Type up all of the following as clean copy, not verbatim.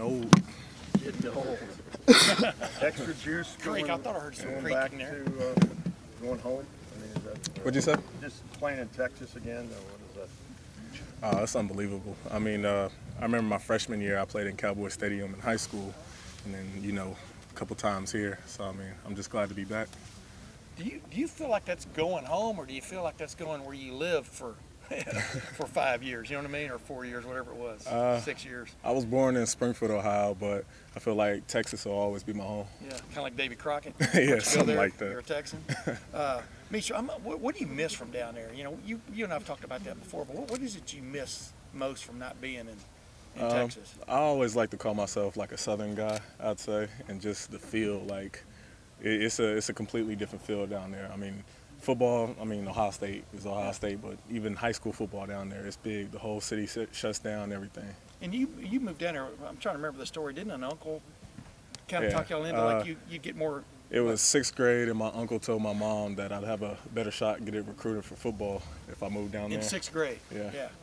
old. Getting old. Extra juice. Creek, I thought I heard some going creek back in there. to going home. I mean, is that, What'd you say? Just playing in Texas again, or what is that? That's unbelievable. I mean, I remember my freshman year, I played in Cowboy Stadium in high school, and then, you know, a couple times here. So, I mean, I'm just glad to be back. Do you feel like that's going home, or do you feel like that's going where you lived for for 5 years? You know what I mean, or 4 years, whatever it was, 6 years. I was born in Springfield, Ohio, but I feel like Texas will always be my home. Yeah, kind of like Davy Crockett. Yeah, something like that. You're a Texan. Misha, what do you miss from down there? You know, you and I have talked about that before, but what is it you miss most from not being in Texas? I always like to call myself like a Southern guy, I'd say, and just the feel, like it's a completely different feel down there. I mean, football, I mean, Ohio State is Ohio State, but even high school football down there, it's big. The whole city shuts down, everything. And you moved down there, I'm trying to remember the story, didn't an uncle kind of talk y'all into like you get more? It was 6th grade, and my uncle told my mom that I'd have a better shot at getting recruited for football if I moved down there. In 6th grade?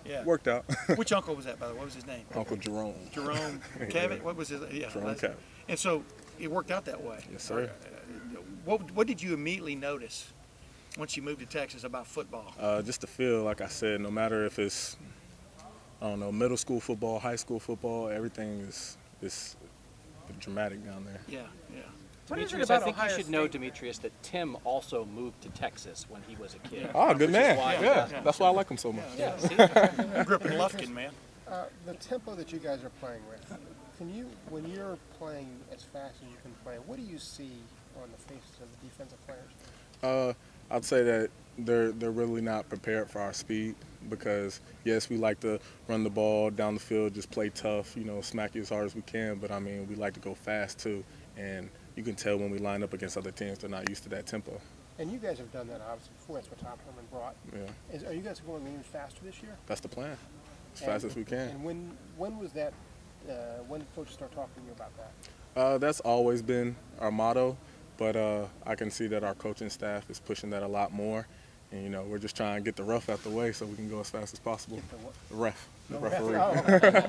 Yeah. Worked out. Which uncle was that, by the way? What was his name? Uncle Jerome. Jerome Cabot? What was his? Yeah. Jerome Cabot. And so it worked out that way. Yes, sir. What did you immediately notice once you moved to Texas about football? Just the feel, like I said, no matter if it's, I don't know, middle school football, high school football, everything is dramatic down there. Yeah. Demetrius, I think you should know, Demetrius, that Tim also moved to Texas when he was a kid. Oh, good man. Yeah, that's why I like him so much. Yeah. I grew up in Lufkin, man. The tempo that you guys are playing with, when you're playing as fast as you can play, what do you see on the faces of the defensive players? I'd say that they're really not prepared for our speed because, yes, we like to run the ball down the field, just play tough, you know, smack you as hard as we can, but, I mean, we like to go fast, too. And you can tell when we line up against other teams, they're not used to that tempo. And you guys have done that, obviously, before. That's what Tom Herman brought. Yeah. Are you guys going even faster this year? That's the plan, as fast as we can. And when was that, when did coaches start talking to you about that? That's always been our motto, but I can see that our coaching staff is pushing that a lot more. And, you know, we're just trying to get the rough out the way so we can go as fast as possible. The ref. The referee.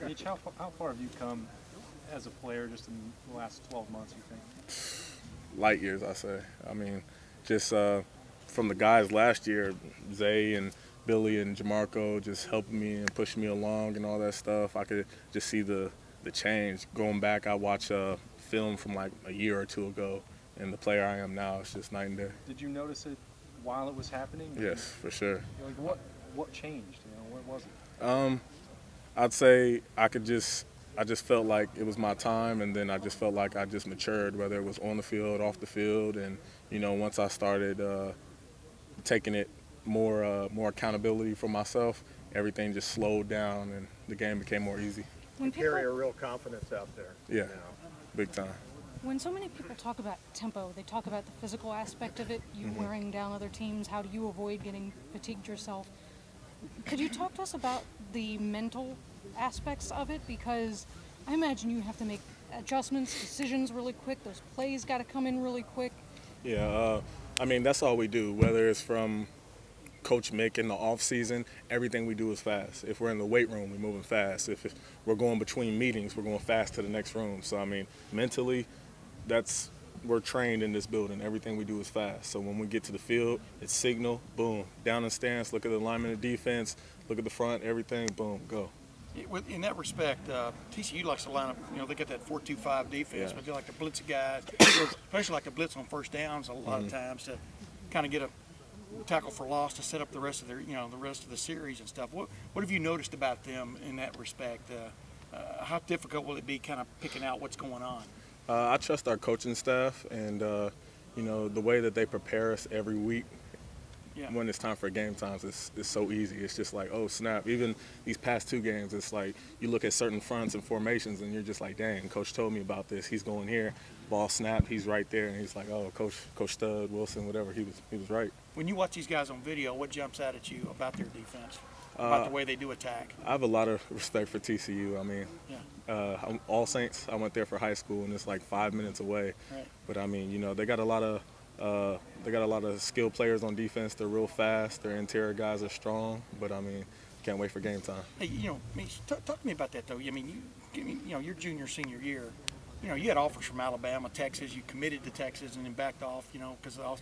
Mitch, how far have you come as a player just in the last 12 months, you think? Light years, I say. I mean, just from the guys last year, Zay and Billy and Jamarco just helping me and pushing me along and all that stuff, I could just see the change. Going back, I watch film from like a year or two ago, and the player I am now is just night and day. Did you notice it while it was happening? Yes, for sure. Like what changed? You know, what was it? I'd say I just felt like it was my time, and then I just felt like I just matured, whether it was on the field, off the field, and, you know, once I started taking it more accountability for myself, everything just slowed down and the game became more easy. You carry a real confidence out there. Yeah, big time. When so many people talk about tempo, they talk about the physical aspect of it, you wearing down other teams, how do you avoid getting fatigued yourself? Could you talk to us about the mental aspects of it? Because I imagine you have to make adjustments, decisions really quick, those plays got to come in really quick. Yeah, I mean, that's all we do, whether it's from Coach Mick in the off season, everything we do is fast. If we're in the weight room, we're moving fast. If we're going between meetings, we're going fast to the next room. So, I mean, mentally, we're trained in this building. Everything we do is fast. So when we get to the field, it's signal, boom, down in stance, look at the alignment of defense, look at the front, everything, boom, go. In that respect, TCU likes to line up, you know, they get that 4-2-5 defense, but they like to blitz a guy, especially like to blitz on first downs a lot of times to kind of get a tackle for loss to set up the rest of their, you know, the rest of the series and stuff. What have you noticed about them in that respect? How difficult will it be kind of picking out what's going on? I trust our coaching staff and, you know, the way that they prepare us every week. When it's time for game times, it's so easy. It's just like, oh, snap. Even these past 2 games, it's like you look at certain fronts and formations, and you're just like, dang, Coach told me about this. He's going here. Ball snapped. He's right there. And he's like, oh, Coach Stud, Wilson, whatever. He was right. When you watch these guys on video, what jumps out at you about their defense, about the way they do attack? I have a lot of respect for TCU. I mean, I'm All Saints, I went there for high school, and it's like 5 minutes away. Right. But, I mean, you know, they got a lot of skilled players on defense. They're real fast. Their interior guys are strong. But, I mean, can't wait for game time. Hey, talk to me about that though. I mean, your junior, senior year, you had offers from Alabama, Texas. You committed to Texas and then backed off, because I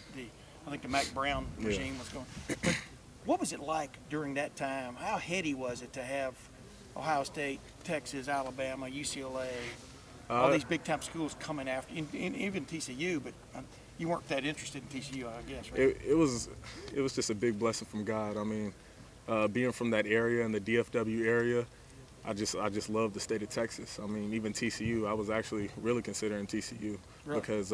think the Mac Brown regime was going. But what was it like during that time? How heady was it to have Ohio State, Texas, Alabama, UCLA, all these big time schools coming after, and even TCU? But you weren't that interested in TCU, I guess, right? It was just a big blessing from God. I mean, being from that area and the DFW area, I just love the state of Texas. I mean, even TCU, I was actually really considering TCU because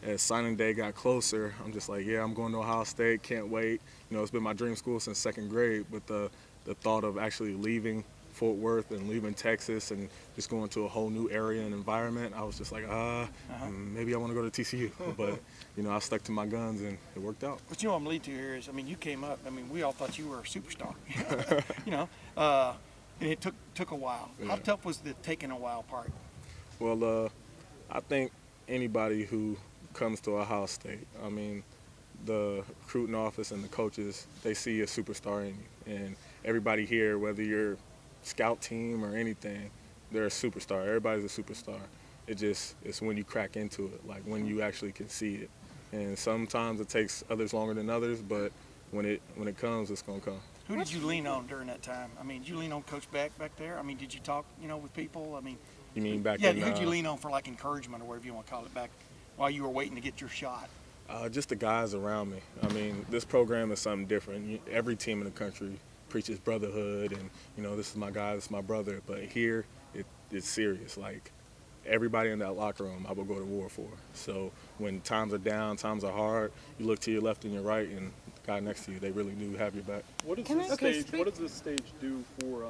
as signing day got closer, I'm just like, yeah, I'm going to Ohio State, can't wait. It's been my dream school since second grade, but the thought of actually leaving Fort Worth and leaving Texas and just going to a whole new area and environment, I was just like, maybe I want to go to TCU. But, I stuck to my guns and it worked out. What I'm leading to here is, you came up, we all thought you were a superstar, and it took a while. Yeah. How tough was the taking a while part? Well, I think anybody who comes to Ohio State, the recruiting office and the coaches, they see a superstar in you. And everybody here, whether you're scout team or anything, they're a superstar. Everybody's a superstar. It's when you crack into it, like when you actually can see it. And sometimes it takes others longer than others, but when it comes, it's gonna come. Who did you lean on during that time? Did you lean on Coach Beck back there? Did you talk, with people? You mean back yeah, in? Who'd you lean on for encouragement or whatever you want to call it back while you were waiting to get your shot? Just the guys around me. This program is something different. Every team in the country preaches brotherhood and, this is my guy, this is my brother. But here, it's serious. Like, everybody in that locker room, I will go to war for. So when times are down, times are hard, you look to your left and your right, and the guy next to you, they really do have your back. What does this stage do for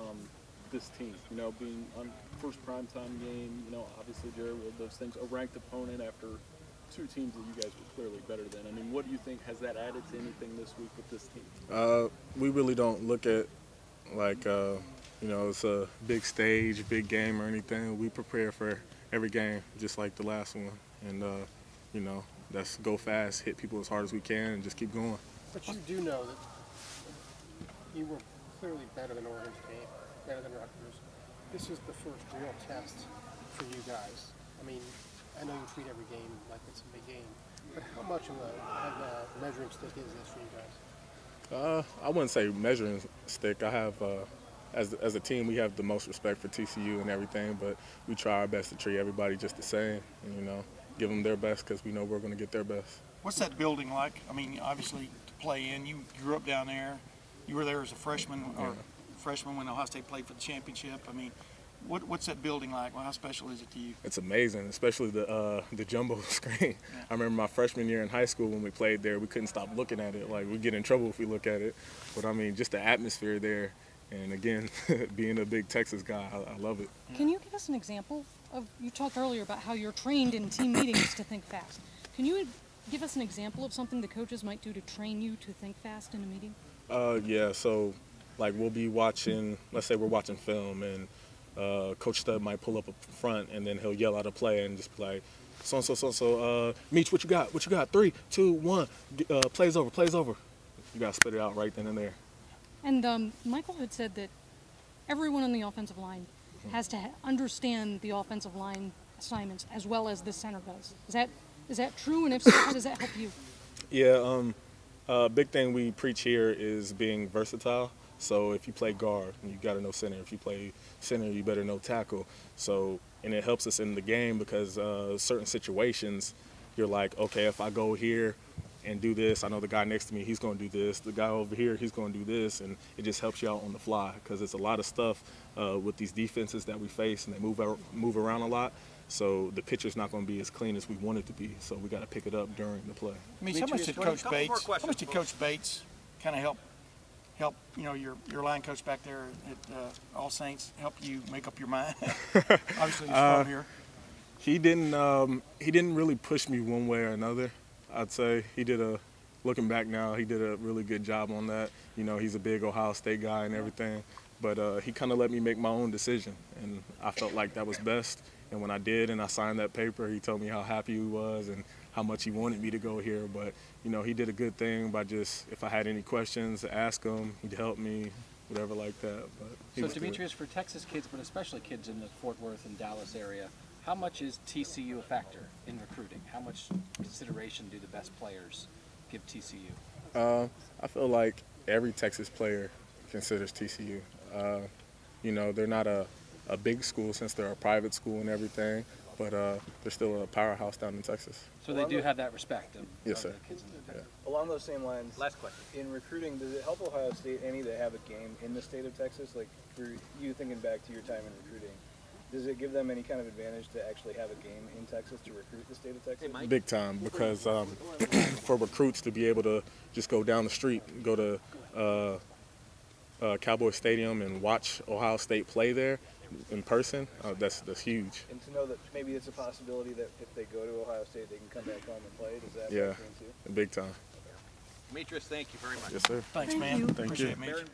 this team? Being on first primetime game, obviously, Jared, those things, a ranked opponent after two teams that you guys were clearly better than. What do you think, has that added to anything this week with this team? We really don't look at it's a big stage, big game or anything. We prepare for every game just like the last one. And, that's go fast, hit people as hard as we can, and just keep going. But you do know that you were clearly better than Oregon State, better than Rutgers. This is the first real test for you guys. I know you treat every game like it's a big game, but how much of a measuring stick is this for you guys? I wouldn't say measuring stick. I have, as a team, we have the most respect for TCU and everything, but we try our best to treat everybody just the same and, give them their best because we know we're going to get their best. What's that building like? Obviously, to play in, you grew up down there. You were there as a freshman freshman when Ohio State played for the championship. What's that building like? Well, how special is it to you? It's amazing, especially the jumbo screen. Yeah. I remember my freshman year in high school when we played there, we couldn't stop looking at it. Like, we'd get in trouble if we look at it. But, just the atmosphere there. And, again, being a big Texas guy, I love it. Can you give us an example of, you talked earlier about how you're trained in team meetings to think fast. Can you give us an example of something the coaches might do to train you to think fast in a meeting? Yeah, so, we'll be watching, let's say we're watching film, and Coach Stubb might pull up front, and then he'll yell out a play and just be like, so, Meech, what you got? 3, 2, 1, plays over. You got to spit it out right then and there. And Michael had said that everyone on the offensive line has to understand the offensive line assignments as well as the center does. Is that true? And if so, how does that help you? Yeah, big thing we preach here is being versatile. So if you play guard, you got to know center. If you play center, you better know tackle. So, and it helps us in the game because certain situations, you're like, okay, if I go here and do this, I know the guy next to me, he's going to do this. The guy over here, he's going to do this. And it just helps you out on the fly because it's a lot of stuff with these defenses that we face, and they move around a lot. So the picture's not going to be as clean as we want it to be. So we got to pick it up during the play. How much did Coach Bates kind of help your line coach back there at All Saints help you make up your mind? Obviously, he's from here. He didn't really push me one way or another. I'd say looking back now, he did a really good job on that. He's a big Ohio State guy and everything, but he kind of let me make my own decision, and I felt like that was best. And when I did and I signed that paper, he told me how happy he was and how much he wanted me to go here. But, he did a good thing by just, if I had any questions, ask him, he'd help me. whatever like that. But he So was good. Demetrius, for Texas kids, but especially kids in the Fort Worth and Dallas area, how much is TCU a factor in recruiting? How much consideration do the best players give TCU? I feel like every Texas player considers TCU. You know, they're not a big school since they're a private school and everything, but they're still a powerhouse down in Texas. So they do have that respect of, Yes, of sir. the kids in the Along those same lines, Last question. in recruiting, does it help Ohio State any to have a game in the state of Texas? Like, for you thinking back to your time in recruiting, does it give them any kind of advantage to actually have a game in Texas to recruit the state of Texas? Big time, because for recruits to be able to just go down the street, go to Cowboy Stadium and watch Ohio State play there in person, that's huge. And to know that maybe it's a possibility that if they go to Ohio State, they can come back home and play. Does that Yeah, factor in too? big time. Demetrius, thank you very much. Yes, sir. Thanks, man. Thank Appreciate you. it, Mitch.